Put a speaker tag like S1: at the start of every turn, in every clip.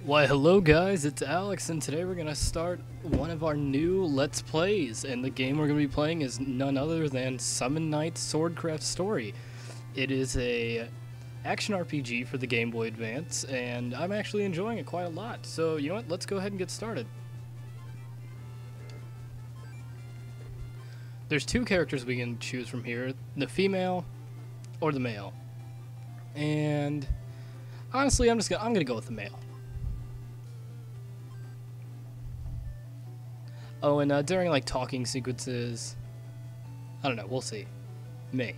S1: Why, hello guys, it's Alex, and today we're gonna start one of our new Let's Plays, and the game we're gonna be playing is none other than Summon Night Swordcraft Story. It is a action RPG for the Gameboy Advance, and I'm actually enjoying it quite a lot, so you know what, let's go ahead and get started. There's two characters we can choose from here, the female or the male, and honestly I'm gonna go with the male. Oh, and during like talking sequences, I don't know, we'll see. May.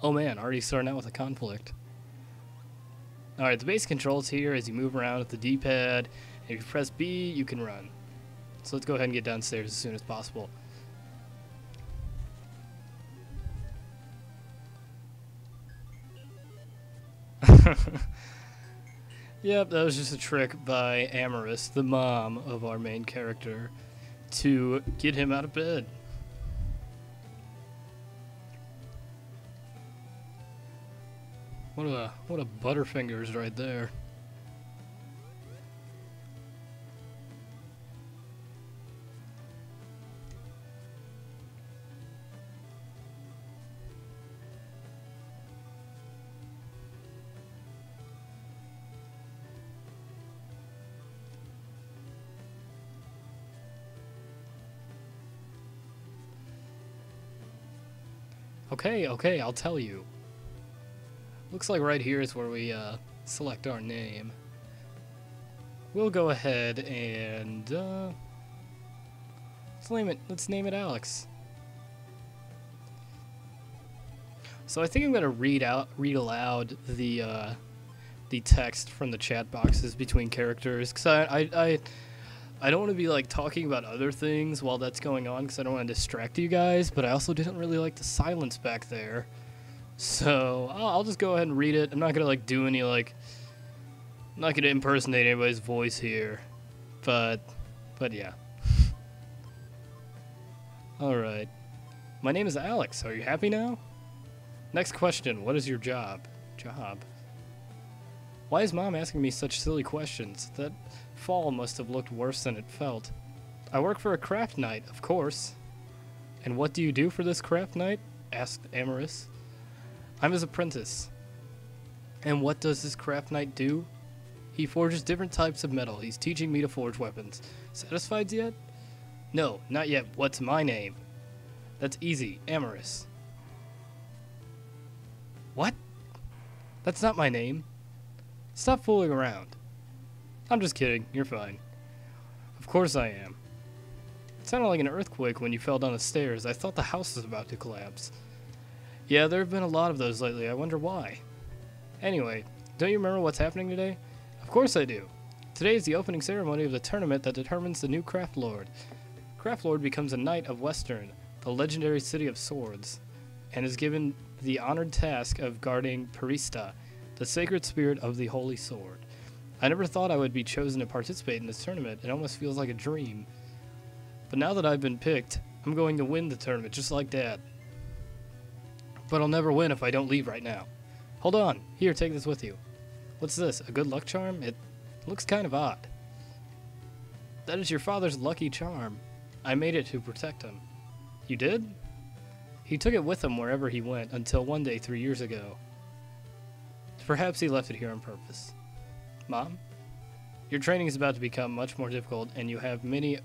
S1: Oh man, already starting out with a conflict. Alright, the base controls here as you move around with the D-pad. If you press B, you can run. So let's go ahead and get downstairs as soon as possible. Yep, that was just a trick by Amorous, the mom of our main character, to get him out of bed. What a butterfingers right there. Okay, I'll tell you. Looks like right here is where we select our name. We'll go ahead and let's name it Alex. So I think I'm gonna read aloud the text from the chat boxes between characters, because I don't want to be like talking about other things while that's going on, because I don't want to distract you guys, but I also didn't really like the silence back there. So I'll just go ahead and read it. I'm not gonna like do any like, I'm not gonna impersonate anybody's voice here, but yeah. All right, my name is Alex. Are you happy now? Next question. What is your job? Why is Mom asking me such silly questions? That fall must have looked worse than it felt. I work for a craft knight, of course. And what do you do for this craft knight? Asked Amorous. I'm his apprentice. And what does this craft knight do? He forges different types of metal. He's teaching me to forge weapons. Satisfied yet? No, not yet. What's my name? That's easy. Amorous. What? That's not my name. Stop fooling around. I'm just kidding. You're fine. Of course I am. It sounded like an earthquake when you fell down the stairs. I thought the house was about to collapse. Yeah, there have been a lot of those lately. I wonder why. Anyway, don't you remember what's happening today? Of course I do. Today is the opening ceremony of the tournament that determines the new Craft Lord. Craft Lord becomes a Knight of Western, the legendary city of swords, and is given the honored task of guarding Parista, the sacred spirit of the Holy Sword. I never thought I would be chosen to participate in this tournament. It almost feels like a dream. But now that I've been picked, I'm going to win the tournament just like Dad. But I'll never win if I don't leave right now. Hold on. Here, take this with you. What's this? A good luck charm? It looks kind of odd. That is your father's lucky charm. I made it to protect him. You did? He took it with him wherever he went until one day 3 years ago. Perhaps he left it here on purpose. Mom? Your training is about to become much more difficult, and you have many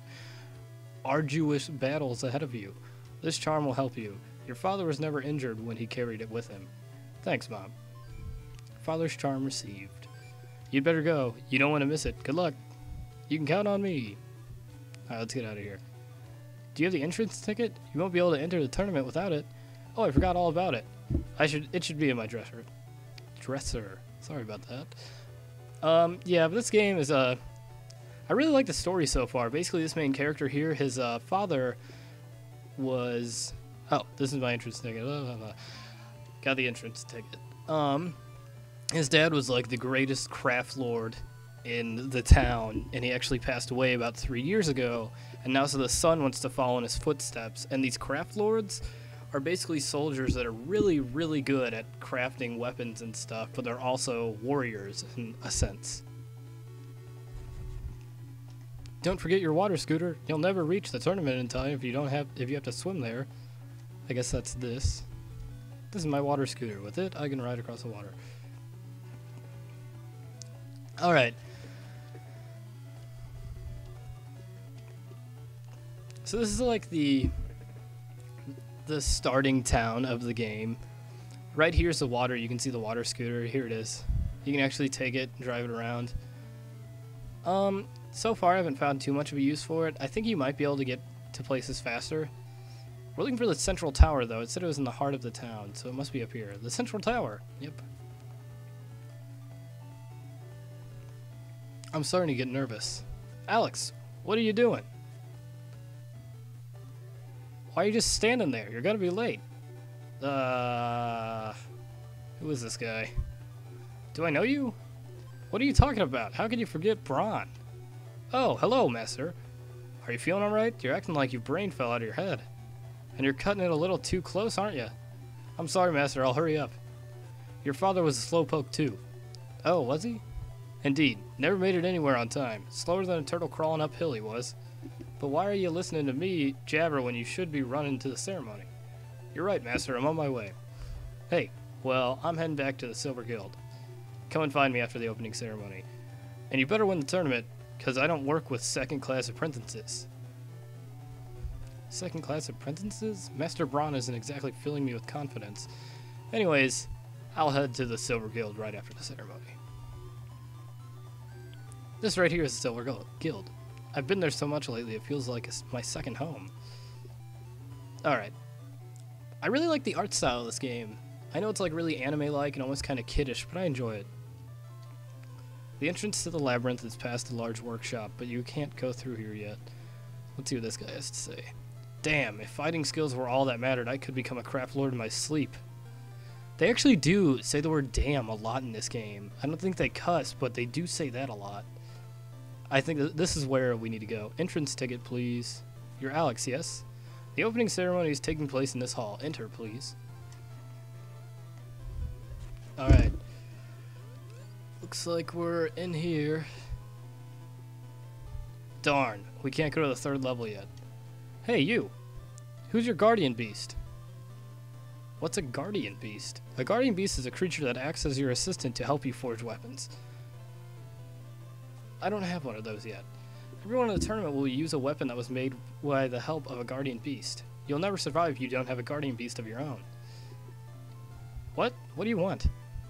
S1: arduous battles ahead of you. This charm will help you. Your father was never injured when he carried it with him. Thanks, Mom. Father's charm received. You'd better go. You don't want to miss it. Good luck. You can count on me. Alright, let's get out of here. Do you have the entrance ticket? You won't be able to enter the tournament without it. Oh, I forgot all about it. It should be in my dresser. Sorry about that. Yeah, but this game is I really like the story so far. Basically, this main character here, his father was... Oh, this is my entrance ticket. Got the entrance ticket. His dad was like the greatest craft lord in the town, and he actually passed away about 3 years ago, and now so the son wants to follow in his footsteps. And these craft lords are basically soldiers that are really, really good at crafting weapons and stuff, but they're also warriors in a sense. Don't forget your water scooter. You'll never reach the tournament in time if you have to swim there. I guess that's this. This is my water scooter. With it, I can ride across the water. All right. So this is like the starting town of the game. Right here's the water. You can see the water scooter. Here it is. You can actually take it and drive it around. So far I haven't found too much of a use for it. I think you might be able to get to places faster. We're looking for the central tower though. It said it was in the heart of the town, so it must be up here. The central tower. Yep. I'm starting to get nervous. Alex, what are you doing? Why are you just standing there? You're gonna be late. Who is this guy? Do I know you? What are you talking about? How can you forget Braun? Oh, hello, Master. Are you feeling alright? You're acting like your brain fell out of your head. And you're cutting it a little too close, aren't you? I'm sorry, Master. I'll hurry up. Your father was a slowpoke, too. Oh, was he? Indeed. Never made it anywhere on time. Slower than a turtle crawling uphill he was. But why are you listening to me jabber when you should be running to the ceremony? You're right, Master. I'm on my way. Hey, well, I'm heading back to the Silver Guild. Come and find me after the opening ceremony. And you better win the tournament, because I don't work with second-class apprentices. Second-class apprentices? Master Braun isn't exactly filling me with confidence. Anyways, I'll head to the Silver Guild right after the ceremony. This right here is the Silver Guild. I've been there so much lately, it feels like it's my second home. Alright. I really like the art style of this game. I know it's like really anime-like and almost kind of kiddish, but I enjoy it. The entrance to the labyrinth is past the large workshop, but you can't go through here yet. Let's see what this guy has to say. Damn, if fighting skills were all that mattered, I could become a craft lord in my sleep. They actually do say the word damn a lot in this game. I don't think they cuss, but they do say that a lot. I think that this is where we need to go. Entrance ticket, please. You're Alex, yes? The opening ceremony is taking place in this hall. Enter, please. Alright. Looks like we're in here. Darn, we can't go to the third level yet. Hey, you. Who's your guardian beast? What's a guardian beast? A guardian beast is a creature that acts as your assistant to help you forge weapons. I don't have one of those yet. Everyone in the tournament will use a weapon that was made by the help of a guardian beast. You'll never survive if you don't have a guardian beast of your own. What? What do you want?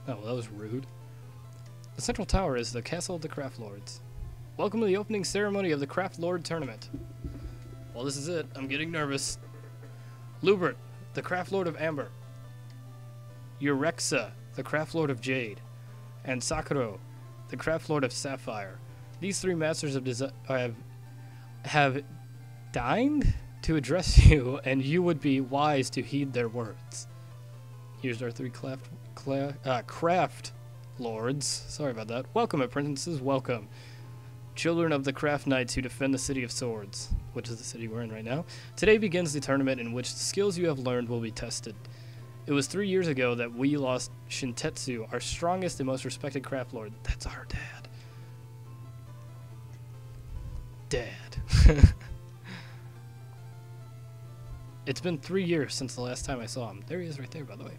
S1: Oh, well, that was rude. The central tower is the castle of the craft lords. Welcome to the opening ceremony of the craft lord tournament. Well, this is it. I'm getting nervous. Lubert, the craft lord of amber. Eurexa, the craft lord of jade. And Sakuro, the craft lord of sapphire. These three masters have deigned to address you, and you would be wise to heed their words. Here's our three craft lords. Sorry about that. Welcome, apprentices. Welcome. Children of the craft knights who defend the city of swords, which is the city we're in right now. Today begins the tournament in which the skills you have learned will be tested. It was 3 years ago that we lost Shintetsu, our strongest and most respected craft lord. That's our dad. Dad. It's been 3 years since the last time I saw him. There he is right there, by the way.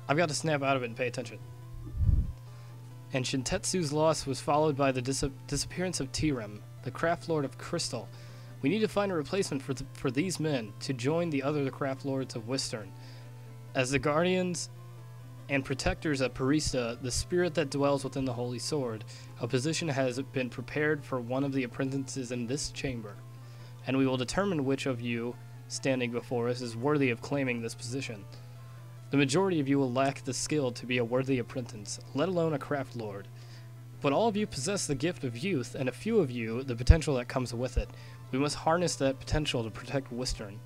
S1: I've got to snap out of it and pay attention. And Shintetsu's loss was followed by the disappearance of Tirem, the craft lord of Crystal. We need to find a replacement for these men to join the other craft lords of Western. As the guardians and protectors of Parista, the spirit that dwells within the Holy Sword, a position has been prepared for one of the apprentices in this chamber, and we will determine which of you standing before us is worthy of claiming this position. The majority of you will lack the skill to be a worthy apprentice, let alone a craft lord. But all of you possess the gift of youth, and a few of you the potential that comes with it. We must harness that potential to protect Western.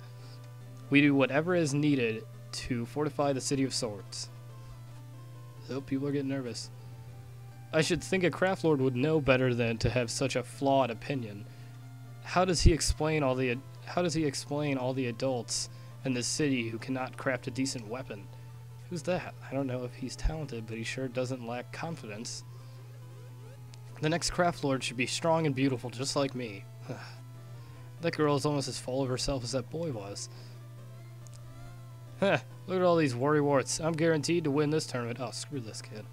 S1: We do whatever is needed to fortify the City of Swords. Oh, people are getting nervous. I should think a craft lord would know better than to have such a flawed opinion. How does he explain all the adults in this city who cannot craft a decent weapon? Who's that? I don't know if he's talented, but he sure doesn't lack confidence. The next craft lord should be strong and beautiful, just like me. That girl is almost as full of herself as that boy was. Look at all these worrywarts. I'm guaranteed to win this tournament. Oh, screw this kid.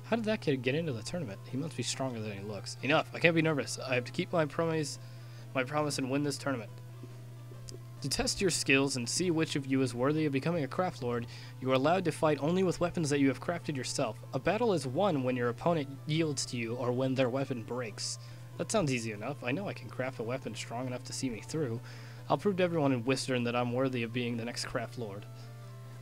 S1: How did that kid get into the tournament? He must be stronger than he looks. Enough. I can't be nervous. I have to keep my promise and win this tournament. To test your skills and see which of you is worthy of becoming a craft lord, you are allowed to fight only with weapons that you have crafted yourself. A battle is won when your opponent yields to you or when their weapon breaks. That sounds easy enough. I know I can craft a weapon strong enough to see me through. I'll prove to everyone in Western that I'm worthy of being the next craft lord.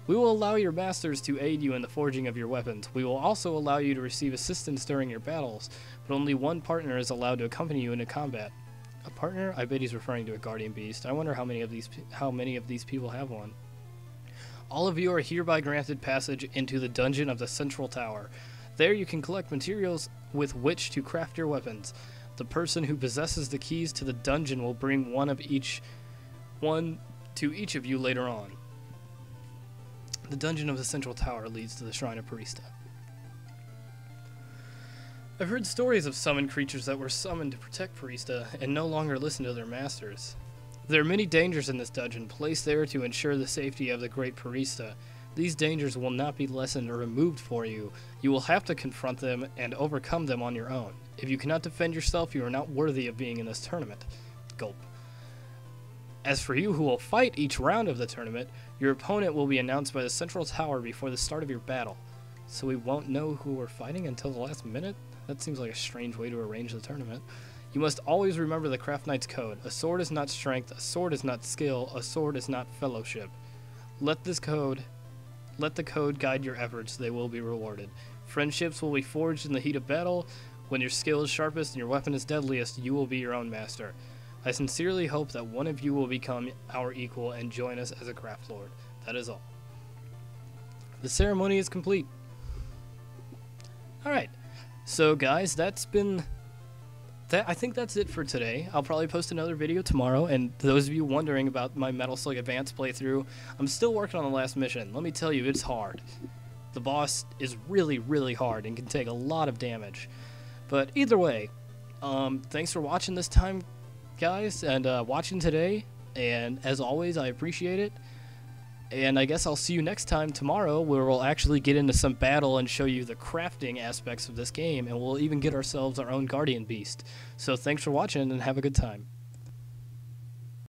S1: We will allow your masters to aid you in the forging of your weapons. We will also allow you to receive assistance during your battles, but only one partner is allowed to accompany you into combat. A partner? I bet he's referring to a guardian beast. I wonder how many of these people have one. All of you are hereby granted passage into the dungeon of the Central Tower. There you can collect materials with which to craft your weapons. The person who possesses the keys to the dungeon will bring one to each of you later on. The dungeon of the Central Tower leads to the Shrine of Parista. I've heard stories of summoned creatures that were summoned to protect Parista and no longer listen to their masters. There are many dangers in this dungeon, placed there to ensure the safety of the great Parista. These dangers will not be lessened or removed for you. You will have to confront them and overcome them on your own. If you cannot defend yourself, you are not worthy of being in this tournament. Gulp. As for you who will fight each round of the tournament, your opponent will be announced by the Central Tower before the start of your battle. So we won't know who we're fighting until the last minute? That seems like a strange way to arrange the tournament. You must always remember the Craft Knight's code. A sword is not strength, a sword is not skill, a sword is not fellowship. Let the code guide your efforts, they will be rewarded. Friendships will be forged in the heat of battle. When your skill is sharpest and your weapon is deadliest, you will be your own master. I sincerely hope that one of you will become our equal and join us as a craft lord. That is all. The ceremony is complete. Alright, so guys, I think that's it for today. I'll probably post another video tomorrow, and those of you wondering about my Metal Slug Advance playthrough, I'm still working on the last mission. Let me tell you, it's hard. The boss is really, really hard and can take a lot of damage. But either way, thanks for watching this time, guys, and watching today, and as always, I appreciate it. And I guess I'll see you next time tomorrow, where we'll actually get into some battle and show you the crafting aspects of this game, and we'll even get ourselves our own guardian beast. So thanks for watching and have a good time.